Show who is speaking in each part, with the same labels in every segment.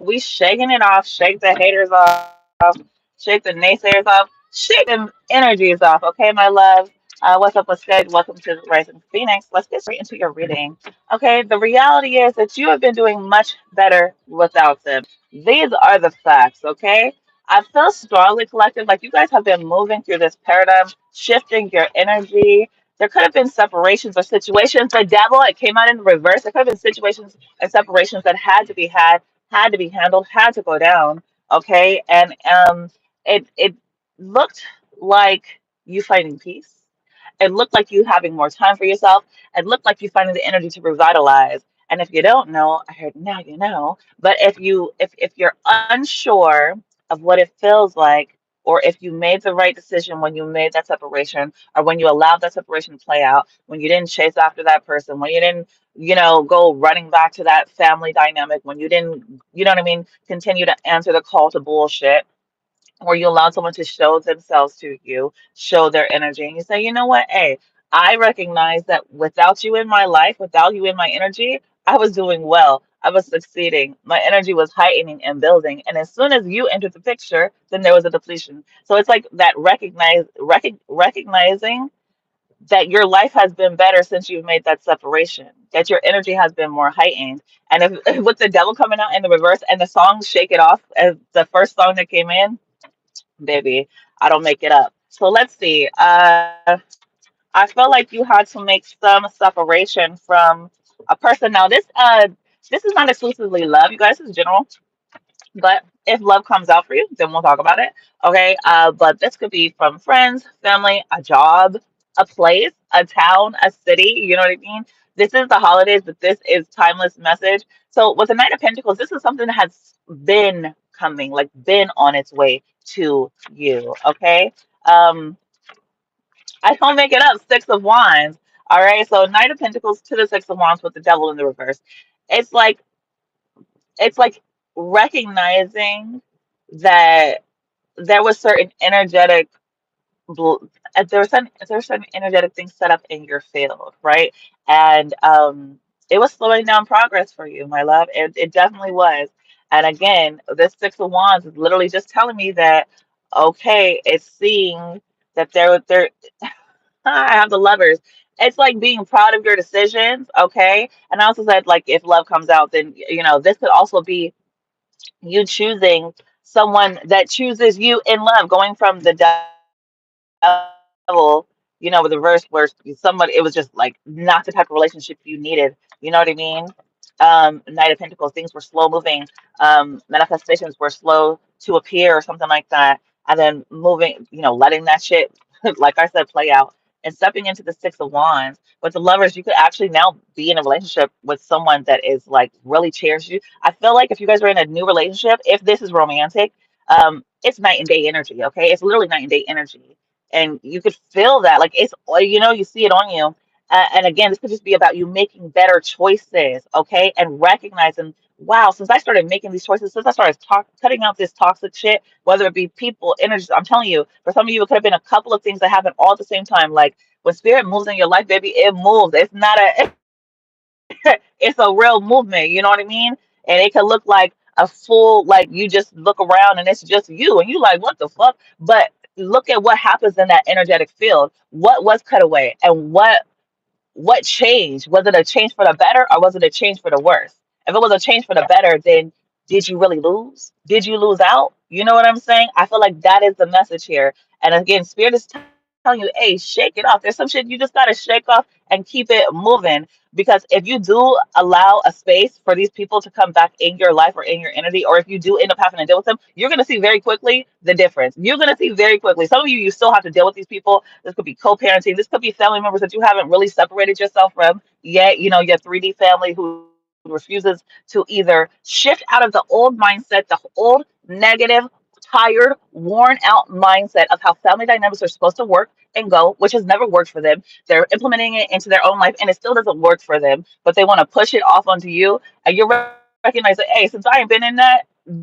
Speaker 1: We shaking it off. Shake the haters off. Shake the naysayers off. Shake them energies off. Okay, my love. What's up? What's good? Welcome to Rising Phoenix. Let's get straight into your reading. Okay, the reality is that you have been doing much better without them. These are the facts. Okay. I feel strongly, collective, like you guys have been moving through this paradigm, shifting your energy. There could have been separations or situations. The devil, it came out in reverse. There could have been situations and separations that had to be handled, had to go down. Okay, and it looked like you finding peace. It looked like you having more time for yourself. It looked like you finding the energy to revitalize. And if you don't know, I heard now you know. But if you're unsure of what it feels like, or if you made the right decision when you made that separation, or when you allowed that separation to play out, when you didn't chase after that person, when you didn't, go running back to that family dynamic, when you didn't, you know what I mean, continue to answer the call to bullshit, or you allow someone to show themselves to you, show their energy, and you say, you know what, hey, I recognize that without you in my life, without you in my energy, I was doing well. I was succeeding. My energy was heightening and building. And as soon as you entered the picture, then there was a depletion. So it's like that recognizing that your life has been better since you've made that separation, that your energy has been more heightened. And if with the devil coming out in the reverse and the song Shake It Off as the first song that came in, baby, I don't make it up. So let's see. I felt like you had to make some separation from a person. Now, this is not exclusively love, you guys. This is general. But if love comes out for you, then we'll talk about it. Okay. But this could be from friends, family, a job, a place, a town, a city. You know what I mean? This is the holidays, but this is timeless message. So with the Knight of Pentacles, this is something that has been coming, like been on its way to you. Okay. Um, I don't make it up. Six of Wands. All right. So Knight of Pentacles to the Six of Wands with the Devil in the reverse. It's like it's like recognizing that there was certain energetic bl- there were certain energetic things set up in your field, right? And it was slowing down progress for you, my love. It definitely was. And again, this Six of Wands is literally just telling me that okay, it's seeing that there I have the lovers. It's like being proud of your decisions, okay? And I also said like if love comes out, then this could also be you choosing someone that chooses you in love, going from the devil, with the verse where somebody, it was just like not the type of relationship you needed. You know what I mean? Knight of Pentacles, things were slow moving. Manifestations were slow to appear or something like that. And then moving, letting that shit, like I said, play out and stepping into the Six of Wands. With the lovers, you could actually now be in a relationship with someone that is like really cherishes you. I feel like if you guys are in a new relationship, if this is romantic, it's night and day energy, okay? It's literally night and day energy. And you could feel that. Like it's, you see it on you. And again, this could just be about you making better choices, okay? And recognizing, wow, since I started making these choices, since I started cutting out this toxic shit, whether it be people, energy, I'm telling you, for some of you, it could have been a couple of things that happen all at the same time. Like when spirit moves in your life, baby, it moves. It's not a, it's a real movement. You know what I mean? And it could look like a full, like you just look around and it's just you, and you like, what the fuck? But look at what happens in that energetic field. What was cut away, and what changed? Was it a change for the better or was it a change for the worse? If it was a change for the better, then did you really lose? Did you lose out? You know what I'm saying? I feel like that is the message here. And again, Spirit is telling you, hey, shake it off. There's some shit you just got to shake off and keep it moving. Because if you do allow a space for these people to come back in your life or in your entity, or if you do end up having to deal with them, you're going to see very quickly the difference. You're going to see very quickly. Some of you still have to deal with these people. This could be co-parenting. This could be family members that you haven't really separated yourself from yet. Your 3D family who refuses to either shift out of the old mindset, the old negative, tired, worn out mindset of how family dynamics are supposed to work and go, which has never worked for them. They're implementing it into their own life and it still doesn't work for them, but they want to push it off onto you. And you're recognizing, hey, since I ain't been in that, these are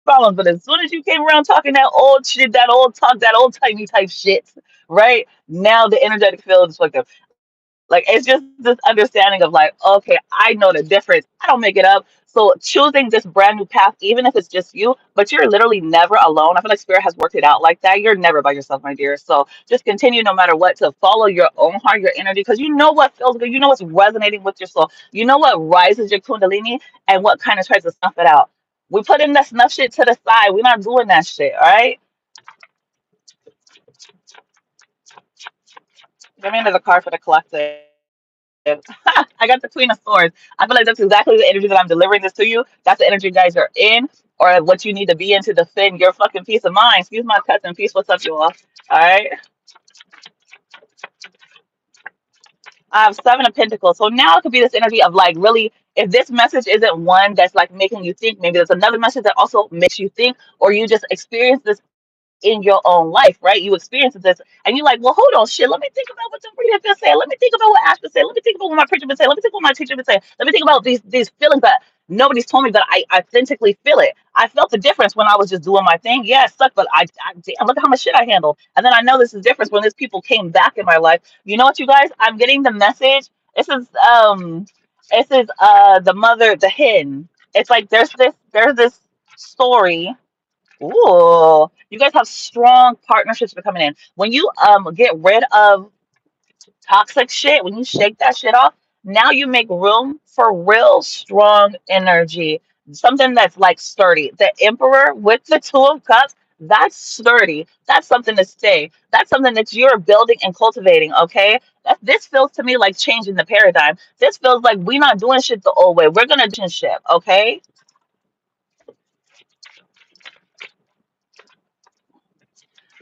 Speaker 1: my problems. But as soon as you came around talking that old shit, that old talk, that old timey type shit, right? Now the energetic field is fucked up. Let me tell you something. Like it's just this understanding of like, okay, I know the difference. I don't make it up. So choosing this brand new path, even if it's just you, but you're literally never alone. I feel like spirit has worked it out like that. You're never by yourself, my dear. So just continue no matter what to follow your own heart, your energy, because you know what feels good. You know what's resonating with your soul. You know what rises your kundalini and what kind of tries to snuff it out. We put in that snuff shit to the side. We're not doing that shit, all right? Get me into the car for the collective. I got the Queen of Swords. I feel like that's exactly the energy that I'm delivering this to you. That's the energy you guys are in, or what you need to be in to defend your fucking peace of mind. Excuse my cousin. Peace. What's up, you all? All right. I have Seven of Pentacles. So now it could be this energy of like really, if this message isn't one that's like making you think, maybe there's another message that also makes you think, or you just experience this in your own life, right? You experience this and you're like, well, hold on, shit. Let me think about what the reader been saying. Let me think about what Ash been saying. Let me think about what my preacher been saying. Let me think about what my teacher been saying. Let me think about these feelings that nobody's told me that I authentically feel it. I felt the difference when I was just doing my thing. Yeah, it sucked, but I damn, look at how much shit I handled. And then I know this is different when these people came back in my life. You know what, you guys? I'm getting the message. This is the mother, the hen. It's like there's this story. Ooh, you guys have strong partnerships for coming in. When you get rid of toxic shit, when you shake that shit off, now you make room for real strong energy. Something that's like sturdy. The Emperor with the Two of Cups, that's sturdy. That's something to stay. That's something that you're building and cultivating, okay? This feels to me like changing the paradigm. This feels like we're not doing shit the old way. We're gonna do shit, okay?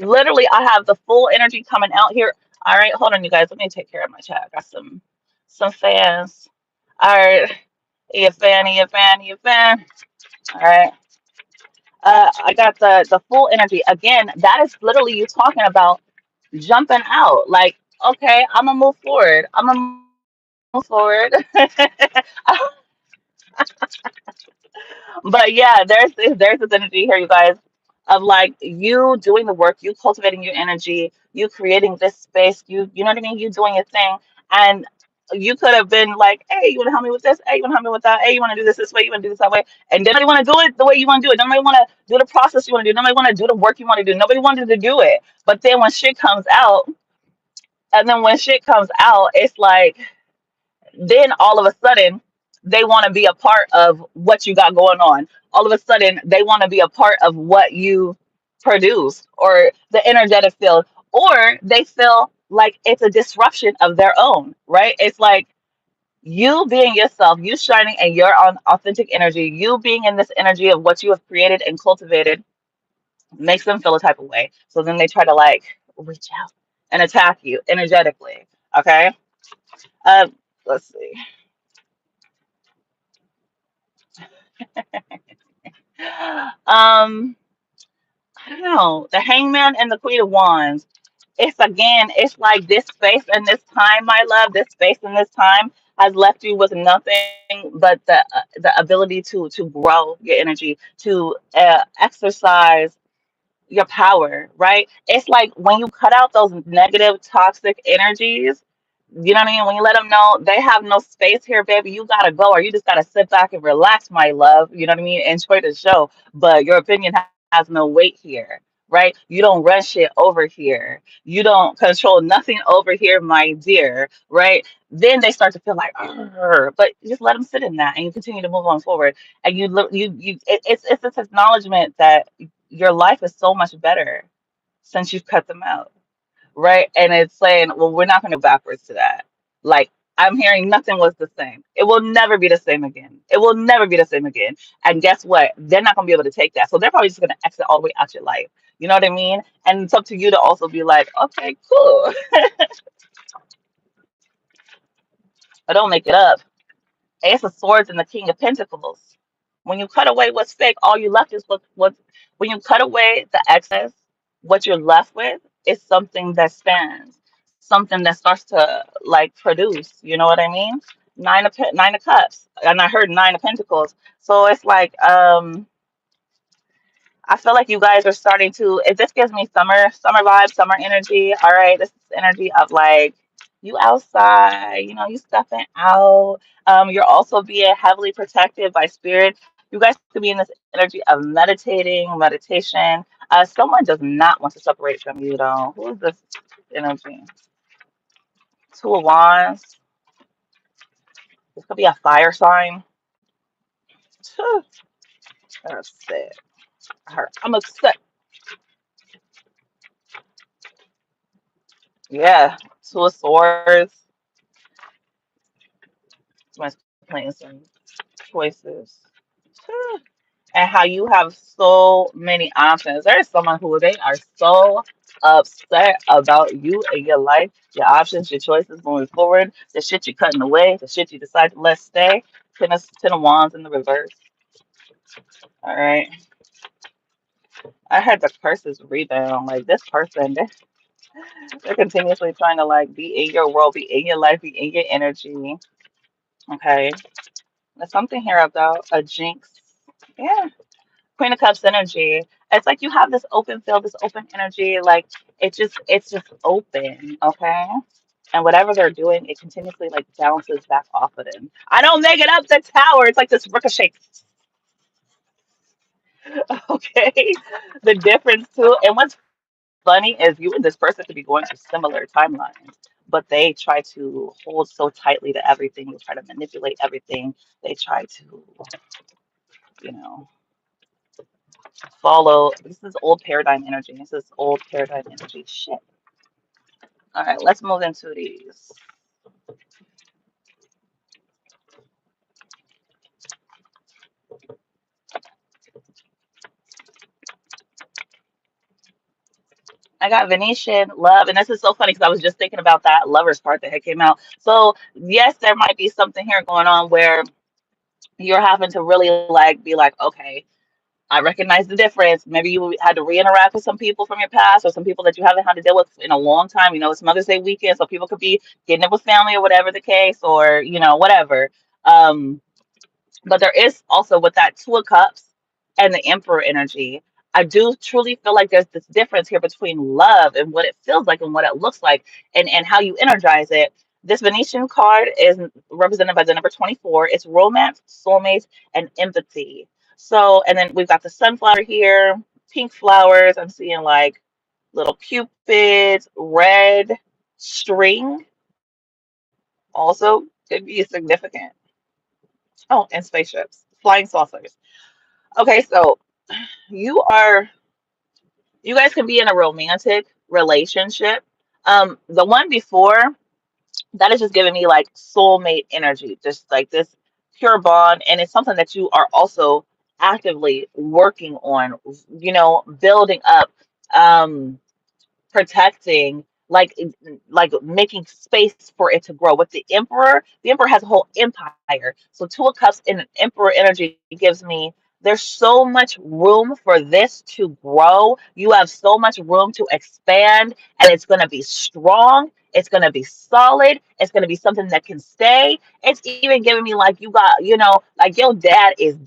Speaker 1: Literally, I have the full energy coming out here. All right, hold on, you guys. Let me take care of my chat. I got some fans. All right, you a fan, you a fan. All right. I got the full energy again. That is literally you talking about jumping out. Like, okay, I'm gonna move forward. I'm gonna move forward. But yeah, there's this energy here, you guys, of like you doing the work, you cultivating your energy, you creating this space, you know what I mean, you doing your thing, and you could have been like, hey, you want to help me with this? Hey, you want to help me with that? Hey, you want to do this way? You want to do this that way? And then nobody want to do it the way you want to do it. Nobody want to do the process you want to do. Nobody want to do the work you want to do. Nobody wanted to do it. But then when shit comes out, and then when shit comes out, it's like then all of a sudden they want to be a part of what you got going on. All of a sudden they want to be a part of what you produce or the energetic field, or they feel like it's a disruption of their own, right? It's like you being yourself, you shining and your own authentic energy, you being in this energy of what you have created and cultivated makes them feel a type of way. So then they try to like reach out and attack you energetically. Okay. Uh, let's see. Um, I don't know. The Hangman and the Queen of Wands. It's again, it's like this space and this time, my love. This space and this time has left you with nothing but the ability to grow your energy, to exercise your power, right? It's like when you cut out those negative, toxic energies, you know what I mean? When you let them know they have no space here, baby, you gotta go, or you just gotta sit back and relax, my love. You know what I mean? Enjoy the show, but your opinion has no weight here, right? You don't run shit over here. You don't control nothing over here, my dear, right? Then they start to feel like, "Arr," but just let them sit in that, and you continue to move on forward. And it's this acknowledgement that your life is so much better since you've cut them out, right? And it's saying, well, we're not going to go backwards to that. Like, I'm hearing nothing was the same. It will never be the same again. It will never be the same again. And guess what? They're not going to be able to take that. So they're probably just going to exit all the way out your life. You know what I mean? And it's up to you to also be like, okay, cool. But don't make it up. Ace of Swords and the King of Pentacles. When you cut away what's fake, all you left is what when you cut away the excess, what you're left with is something that stands, something that starts to like produce. You know what I mean? Nine of Cups, and I heard Nine of Pentacles. So it's like I feel like you guys are starting to. It just gives me summer vibes, summer energy. All right, this is energy of like You outside, you know, you stepping out. You're also being heavily protected by spirit. You guys could be in this energy of meditation. Someone does not want to separate from you, though. Who is this energy? Two of Wands. This could be a fire sign. Phew, I'm upset. I'm upset. Yeah, Two of Swords. Someone's playing some choices. Phew. And how you have so many options. There is someone who they are so upset about you and your life, your options, your choices moving forward, the shit you're cutting away, the shit you decide to let stay. Ten of Wands in the reverse. All right. I heard the curses rebound. Like this person, they're continuously trying to like be in your world, be in your life, be in your energy. Okay. There's something here about a jinx. Yeah. Queen of Cups energy. It's like you have this open field, this open energy. Like it's just open. Okay. And whatever they're doing, it continuously like bounces back off of them. I don't make it up the tower. It's like this ricochet. Okay. The difference too. And what's funny is you and this person could be going through similar timelines, but they try to hold so tightly to everything. They try to manipulate everything. They try to, you know, follow. This is old paradigm energy. This is old paradigm energy. Shit. All right, let's move into these. I got Venetian love, and this is so funny because I was just thinking about that lovers part that had came out. So yes, there might be something here going on where you're having to really like be like, okay, I recognize the difference. Maybe you had to re-interact with some people from your past or some people that you haven't had to deal with in a long time. You know, it's Mother's Day weekend, so people could be getting it with family or whatever the case, or whatever. Um, but there is also with that Two of Cups and the Emperor energy. I do truly feel like there's this difference here between love and what it feels like and what it looks like and how you energize it. This Venetian card is represented by the number 24. It's romance, soulmates, and empathy. So, and then we've got the sunflower here, pink flowers. I'm seeing like little cupids, red string also could be significant. Oh, and spaceships, flying saucers. Okay, so you are you guys can be in a romantic relationship. The one before that is just giving me like soulmate energy, just like this pure bond, and it's something that you are also actively working on, building up. Um, Protecting, like making space for it to grow. With the emperor has a whole empire. So Two of Cups in an emperor energy gives me there's so much room for this to grow. You have so much room to expand, and it's going to be strong. It's going to be solid. It's going to be something that can stay. It's even giving me like you got, like your dad is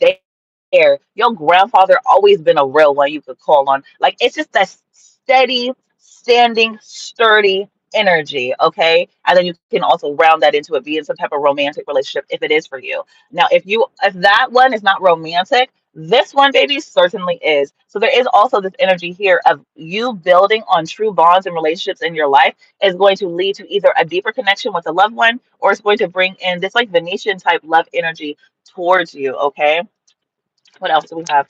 Speaker 1: there. Your grandfather always been a real one you could call on. Like it's just that steady, standing, sturdy energy, okay? And then you can also round that into it being some type of romantic relationship if it is for you. Now, if that one is not romantic, this one, baby, certainly is. So there is also this energy here of you building on true bonds and relationships in your life is going to lead to either a deeper connection with a loved one or it's going to bring in this like Venetian type love energy towards you, okay? What else do we have?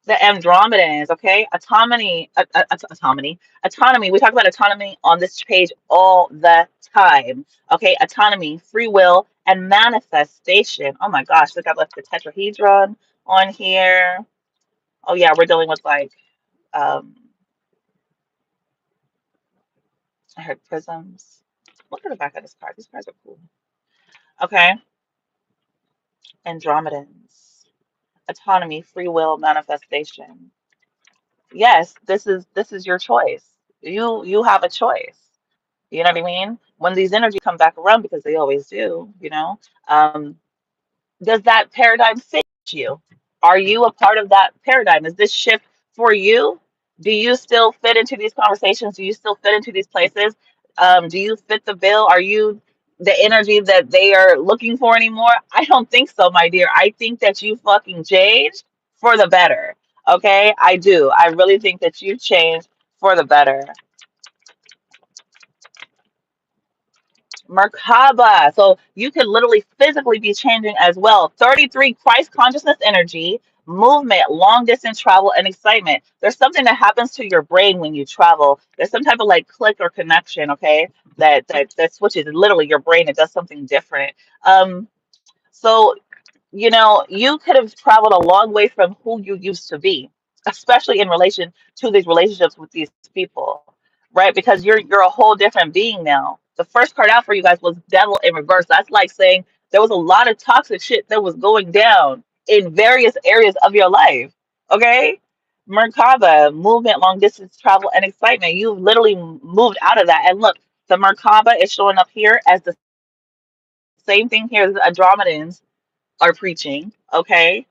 Speaker 1: The Andromedans, okay? Autonomy. We talk about autonomy on this page all the time, okay? Autonomy, free will, and manifestation. Oh my gosh, look, I left the tetrahedron on here. Oh yeah, we're dealing with like, um, I heard prisms. Look at the back of this card. These cards are cool. Okay, Andromedans, autonomy, free will, manifestation. Yes, this is your choice. You have a choice. You know what I mean? When these energies come back around, because they always do, does that paradigm fit you? Are you a part of that paradigm? Is this shift for you? Do you still fit into these conversations? Do you still fit into these places? Do you fit the bill? Are you the energy that they are looking for anymore? I don't think so, my dear. I think that you fucking changed for the better. Okay? I do. I really think that you changed for the better. Merkaba. So you could literally physically be changing as well. 33 Christ consciousness energy, movement, long distance travel, and excitement. There's something that happens to your brain when you travel. There's some type of like click or connection, okay? That switches literally your brain. It does something different. So you could have traveled a long way from who you used to be, especially in relation to these relationships with these people, right? Because you're a whole different being now. The first card out for you guys was Devil in reverse. That's like saying there was a lot of toxic shit that was going down in various areas of your life. Okay? Merkaba, movement, long distance travel, and excitement. You've literally moved out of that. And look, the Merkaba is showing up here as the same thing here as the Andromedans are preaching, okay?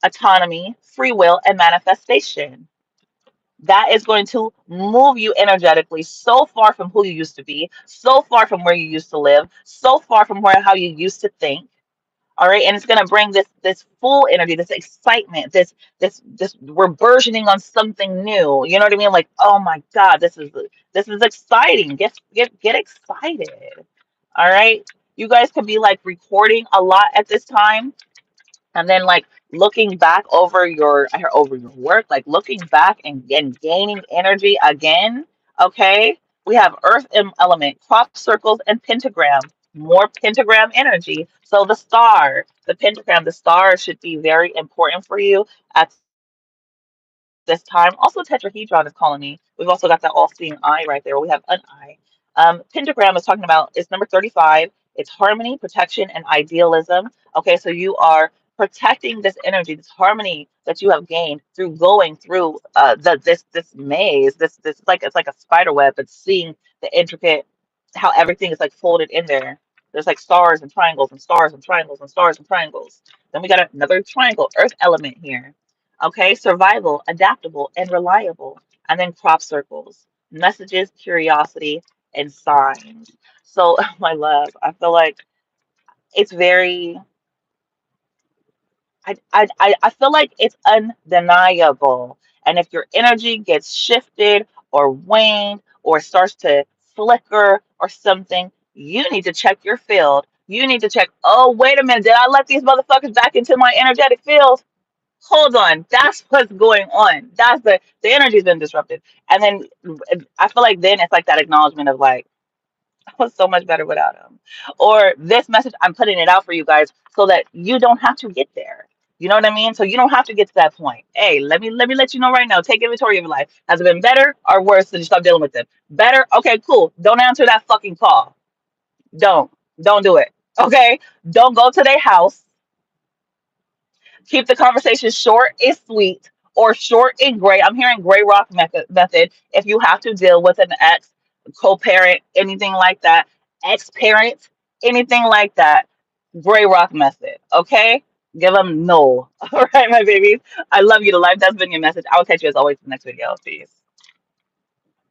Speaker 1: Autonomy, free will, and manifestation. That is going to move you energetically so far from who you used to be, so far from where you used to live, so far from where how you used to think. All right, and it's going to bring this full energy, this excitement, this we're burgeoning on something new. You know what I mean? Like, oh my God, this is exciting. Get excited. All right, you guys could be like recording a lot at this time, and then like looking back over your work, like looking back and gaining energy again. Okay, we have earth element, crop circles, and pentagram. More pentagram energy. So the pentagram, the star should be very important for you at this time. Also, tetrahedron is calling me. We've also got that all-seeing eye right there. We have an eye. Pentagram is talking about, it's number 35. It's harmony, protection, and idealism. Okay, so you are protecting this energy, this harmony that you have gained through going through this maze, this like it's like a spider web, but seeing the intricate how everything is like folded in there. There's like stars and triangles and stars and triangles and stars and triangles. Then we got another triangle, earth element here. Okay, survival, adaptable, and reliable. And then crop circles, messages, curiosity, and signs. So, my love, I feel like it's very I feel like it's undeniable. And if your energy gets shifted or waned or starts to flicker or something, you need to check your field. You need to check, oh, wait a minute, did I let these motherfuckers back into my energetic field? Hold on, that's what's going on. That's the energy's been disrupted. And then I feel like then it's like that acknowledgement of like, I was so much better without him. Or this message, I'm putting it out for you guys so that you don't have to get there. You know what I mean? So you don't have to get to that point. Hey, let me let you know right now. Take inventory of your life. Has it been better or worse since you stopped dealing with them? Better? Okay, cool. Don't answer that fucking call. Don't. Don't do it. Okay? Don't go to their house. Keep the conversation short and sweet or short and gray. I'm hearing gray rock method. If you have to deal with an ex, co-parent, anything like that, ex-parent, anything like that, gray rock method. Okay? Give them no. All right, my babies. I love you to life. That's been your message. I will catch you as always in the next video. Peace.